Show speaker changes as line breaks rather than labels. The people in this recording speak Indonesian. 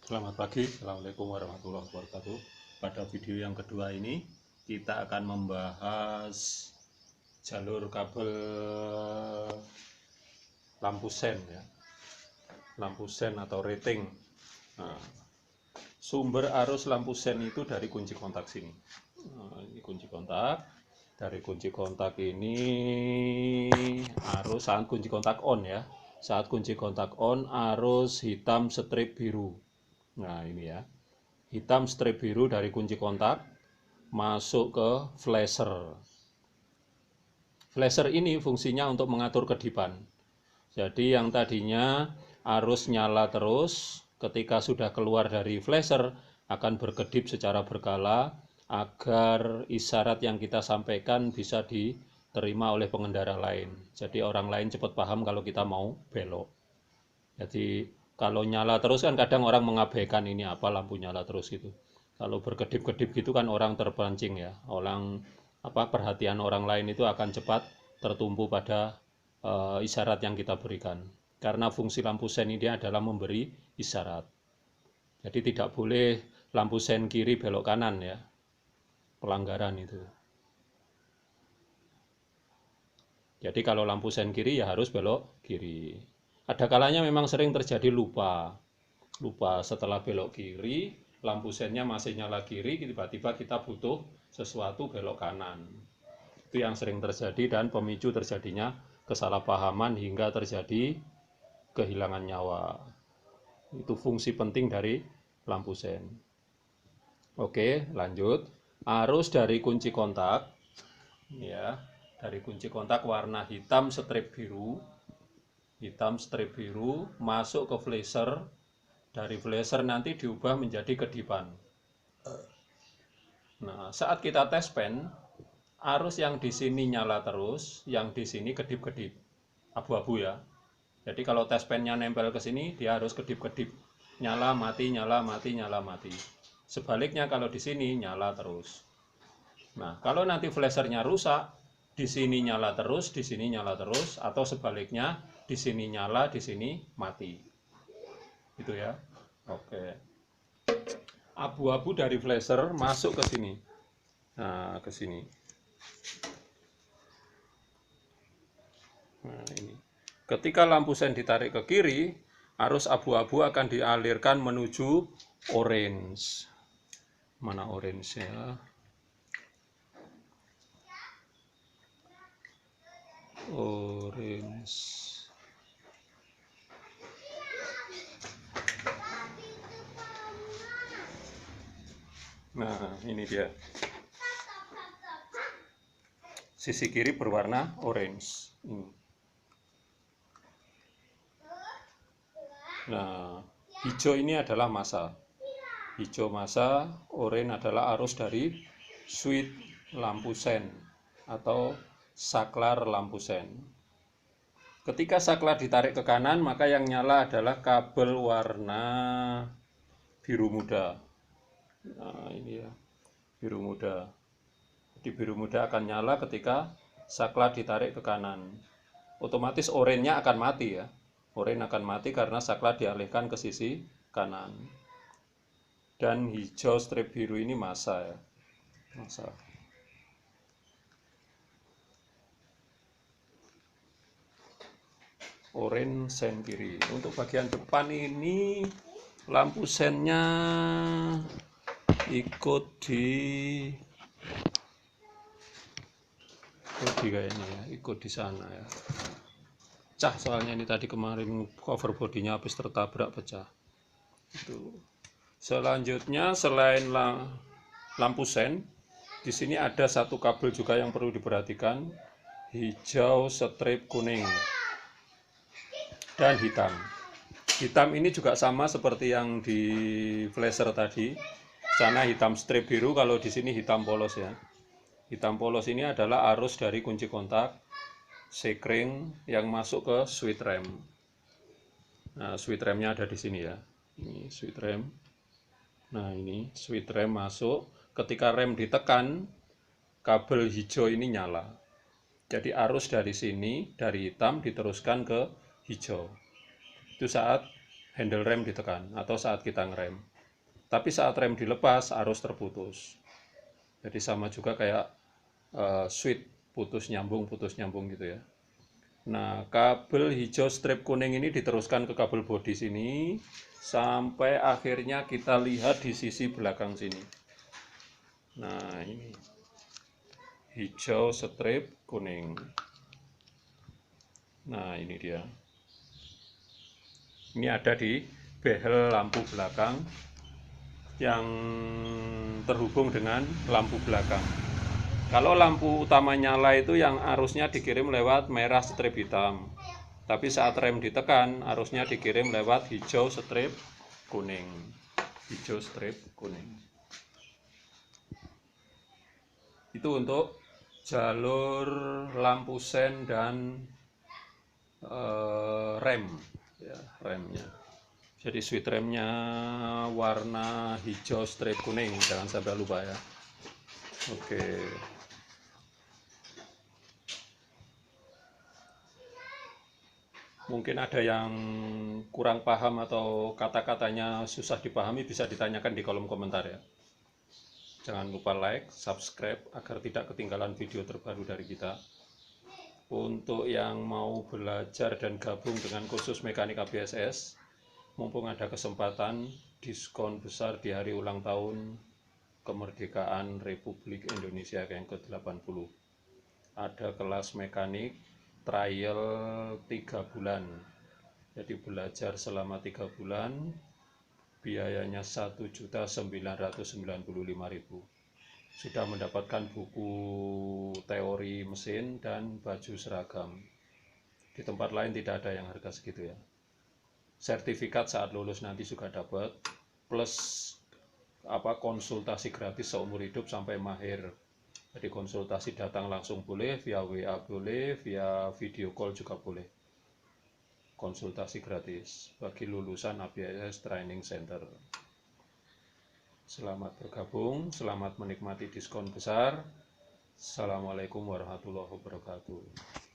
Selamat pagi, Assalamualaikum warahmatullahi wabarakatuh. Pada video yang kedua ini kita akan membahas jalur kabel lampu sen ya, lampu sen atau rating. Nah, sumber arus lampu sen itu dari kunci kontak sini. Nah, ini kunci kontak. Dari kunci kontak ini arus saat kunci kontak on ya. Saat kunci kontak on arus hitam strip biru. Nah ini ya, hitam strip biru dari kunci kontak masuk ke flasher. Flasher ini fungsinya untuk mengatur kedipan. Jadi yang tadinya arus nyala terus, ketika sudah keluar dari flasher akan berkedip secara berkala agar isyarat yang kita sampaikan bisa diterima oleh pengendara lain. Jadi orang lain cepat paham kalau kita mau belok. Jadi kalau nyala terus kan kadang orang mengabaikan ini apa lampu nyala terus gitu. Kalau berkedip-kedip gitu kan orang terpancing ya. Perhatian orang lain itu akan cepat tertumpu pada isyarat yang kita berikan. Karena fungsi lampu sen ini adalah memberi isyarat. Jadi tidak boleh lampu sen kiri belok kanan ya. Pelanggaran itu. Jadi kalau lampu sen kiri ya harus belok kiri. Ada kalanya memang sering terjadi lupa setelah belok kiri, lampu sennya masih nyala kiri, tiba-tiba kita butuh sesuatu belok kanan. Itu yang sering terjadi dan pemicu terjadinya kesalahpahaman hingga terjadi kehilangan nyawa. Itu fungsi penting dari lampu sen. Oke, lanjut. Arus dari kunci kontak ya, dari kunci kontak warna hitam strip biru masuk ke flasher. Dari flasher nanti diubah menjadi kedipan. Nah, saat kita tes pen, arus yang di sini nyala terus, yang di sini kedip-kedip, abu-abu ya. Jadi kalau tes pennya nempel ke sini, dia harus kedip-kedip, nyala mati, nyala mati, nyala mati. Sebaliknya kalau di sini nyala terus. Nah, kalau nanti flashernya rusak, di sini nyala terus, di sini nyala terus, atau sebaliknya di sini nyala, di sini mati. Gitu ya. Oke. Abu-abu dari flasher masuk ke sini. Nah, ke sini. Nah, ini. Ketika lampu sen ditarik ke kiri, arus abu-abu akan dialirkan menuju orange. Mana orange ya? Orange. Nah, ini dia. Sisi kiri berwarna orange. Ini. Nah, hijau ini adalah massa. Hijau massa, oranye adalah arus dari switch lampu sen atau saklar lampu sen. Ketika saklar ditarik ke kanan, maka yang nyala adalah kabel warna biru muda. Nah, ini ya, biru muda. Jadi biru muda akan nyala ketika saklar ditarik ke kanan. Otomatis oranye akan mati ya. Oranye akan mati karena saklar dialihkan ke sisi kanan. Dan hijau strip biru ini massa ya. Massa. Oranye sen kiri. Untuk bagian depan ini lampu sennya ikut di kayaknya ya, ikut di sana ya. Pecah soalnya ini tadi kemarin cover bodinya habis tertabrak pecah. Itu. Selanjutnya selain lampu sen, di sini ada satu kabel juga yang perlu diperhatikan, hijau strip kuning dan hitam. Hitam ini juga sama seperti yang di flasher tadi. Sana hitam strip biru, kalau di sini hitam polos ya. Hitam polos ini adalah arus dari kunci kontak sekring yang masuk ke switch rem. Nah, switch remnya ada di sini ya. Ini switch rem. Nah, ini switch rem masuk. Ketika rem ditekan, kabel hijau ini nyala. Jadi arus dari sini, dari hitam diteruskan ke hijau. Itu saat handle rem ditekan atau saat kita ngerem. Tapi saat rem dilepas, arus terputus. Jadi sama juga kayak switch putus nyambung gitu ya. Nah, kabel hijau strip kuning ini diteruskan ke kabel bodi sini sampai akhirnya kita lihat di sisi belakang sini. Nah, ini hijau strip kuning. Nah, ini dia. Ini ada di behel lampu belakang yang terhubung dengan lampu belakang. Kalau lampu utama nyala itu yang arusnya dikirim lewat merah strip hitam. Tapi saat rem ditekan, arusnya dikirim lewat hijau strip kuning. Hijau strip kuning. Itu untuk jalur lampu sen dan rem, ya, remnya. Jadi switch remnya warna hijau strip kuning, jangan sampai lupa ya. Oke. Mungkin ada yang kurang paham atau kata-katanya susah dipahami, bisa ditanyakan di kolom komentar ya. Jangan lupa like, subscribe agar tidak ketinggalan video terbaru dari kita. Untuk yang mau belajar dan gabung dengan kursus mekanik ABSS, mumpung ada kesempatan diskon besar di hari ulang tahun kemerdekaan Republik Indonesia yang ke-80. Ada kelas mekanik trial 3 bulan. Jadi belajar selama 3 bulan, biayanya 1.995.000. Sudah mendapatkan buku teori mesin dan baju seragam. Di tempat lain tidak ada yang harga segitu ya. Sertifikat saat lulus nanti juga dapat, plus konsultasi gratis seumur hidup sampai mahir. Jadi konsultasi datang langsung boleh, via WA boleh, via video call juga boleh. Konsultasi gratis bagi lulusan ABSS Training Center. Selamat bergabung, selamat menikmati diskon besar. Assalamualaikum warahmatullahi wabarakatuh.